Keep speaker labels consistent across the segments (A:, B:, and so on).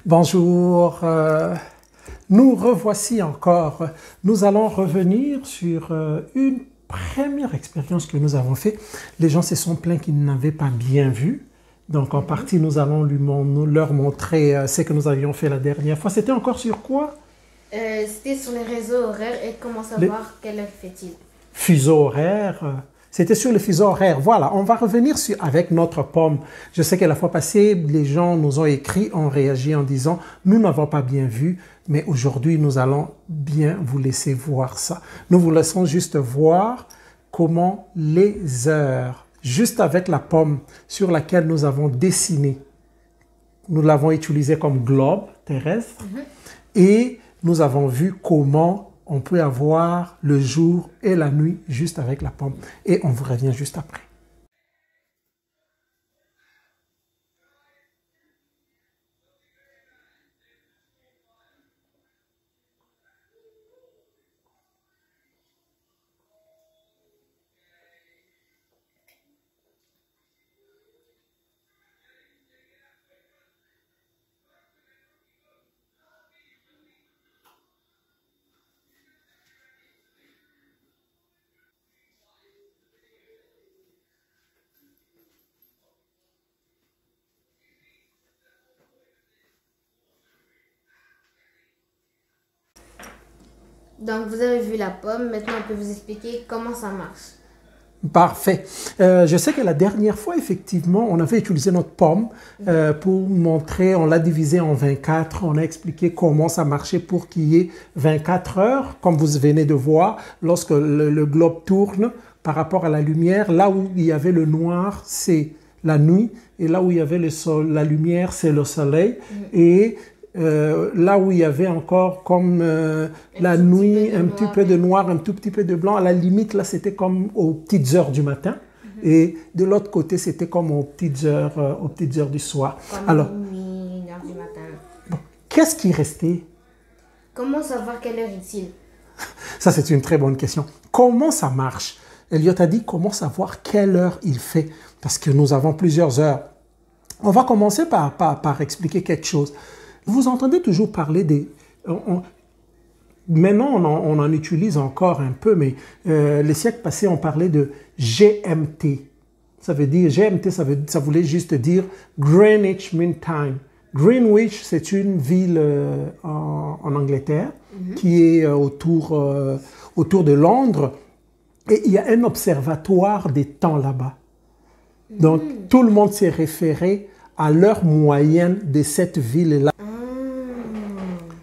A: Bonjour, nous revoici encore. Nous allons revenir sur une première expérience que nous avons faite. Les gens se sont plaints qu'ils n'avaient pas bien vu. Donc en partie, nous allons leur montrer ce que nous avions fait la dernière fois. C'était encore sur quoi?
B: C'était sur les réseaux horaires et comment savoir quelle heure fait-il.
A: Fuseau horaire. C'était sur le fuseau horaire. Voilà, on va revenir avec notre pomme. Je sais que la fois passée, les gens nous ont écrit, ont réagi en disant « Nous n'avons pas bien vu, mais aujourd'hui, nous allons bien vous laisser voir ça. » Nous vous laissons juste voir comment les heures, juste avec la pomme sur laquelle nous avons dessiné, nous l'avons utilisé comme globe terrestre et nous avons vu comment on peut avoir le jour et la nuit juste avec la pomme. Et on vous revient juste après.
B: Donc vous avez vu la pomme, maintenant on peut vous expliquer comment ça marche.
A: Parfait. Je sais que la dernière fois, effectivement, on avait utilisé notre pomme pour montrer, on l'a divisé en 24, on a expliqué comment ça marchait pour qu'il y ait 24 heures, comme vous venez de voir, lorsque le globe tourne par rapport à la lumière, là où il y avait le noir, c'est la nuit, et là où il y avait la lumière, c'est le soleil, et là où il y avait encore comme la nuit, un petit peu de noir, un tout petit peu de blanc, à la limite, là, c'était comme aux petites heures du matin. Et de l'autre côté, c'était comme aux petites heures du soir.
B: Comme
A: alors,
B: minuit, 1 heure du matin.
A: Bon, qu'est-ce qui restait?
B: Comment savoir quelle heure est-il?
A: Ça, c'est une très bonne question. Comment ça marche? Elliot a dit comment savoir quelle heure il fait, parce que nous avons plusieurs heures. On va commencer par expliquer quelque chose. Vous entendez toujours parler des... Maintenant, on en utilise encore un peu, mais les siècles passés, on parlait de GMT. Ça veut dire, GMT, ça voulait juste dire Greenwich Mean Time. Greenwich, c'est une ville en Angleterre qui est autour de Londres. Et il y a un observatoire des temps là-bas. Donc, tout le monde s'est référé à l'heure moyenne de cette ville-là.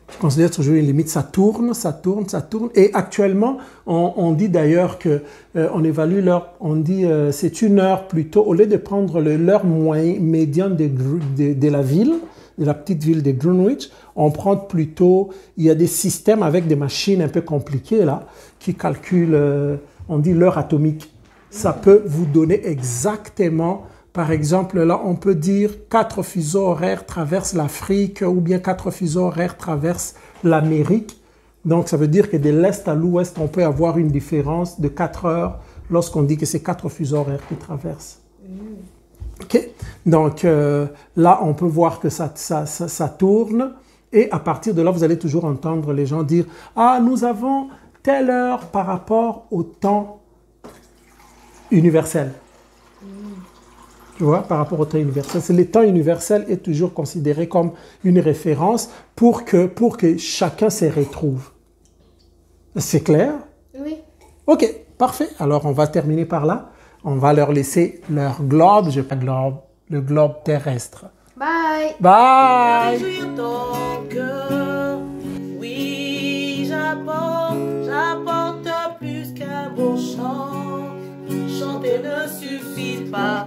A: Je considère toujours une limite, ça tourne, ça tourne, ça tourne. Et actuellement, on dit d'ailleurs qu'on évalue l'heure, on dit c'est une heure plutôt, au lieu de prendre l'heure médiane de la ville, de la petite ville de Greenwich, on prend plutôt, il y a des systèmes avec des machines un peu compliquées là, qui calculent, on dit l'heure atomique. Ça peut vous donner exactement... Par exemple, là, on peut dire 4 fuseaux horaires traversent l'Afrique ou bien 4 fuseaux horaires traversent l'Amérique. Donc, ça veut dire que de l'Est à l'Ouest, on peut avoir une différence de 4 heures lorsqu'on dit que c'est 4 fuseaux horaires qui traversent. OK? Donc, là, on peut voir que ça tourne. Et à partir de là, vous allez toujours entendre les gens dire « Ah, nous avons telle heure par rapport au temps universel. » Tu vois, par rapport au temps universel. Le temps universel est toujours considéré comme une référence pour que chacun se retrouve. C'est clair?
B: Oui.
A: OK, parfait. Alors, on va terminer par là. On va leur laisser leur globe, le globe terrestre.
B: Bye!
A: Bye!
C: Ton cœur. Oui, j'apporte plus qu'un beau chant. Chanter ne suffit pas.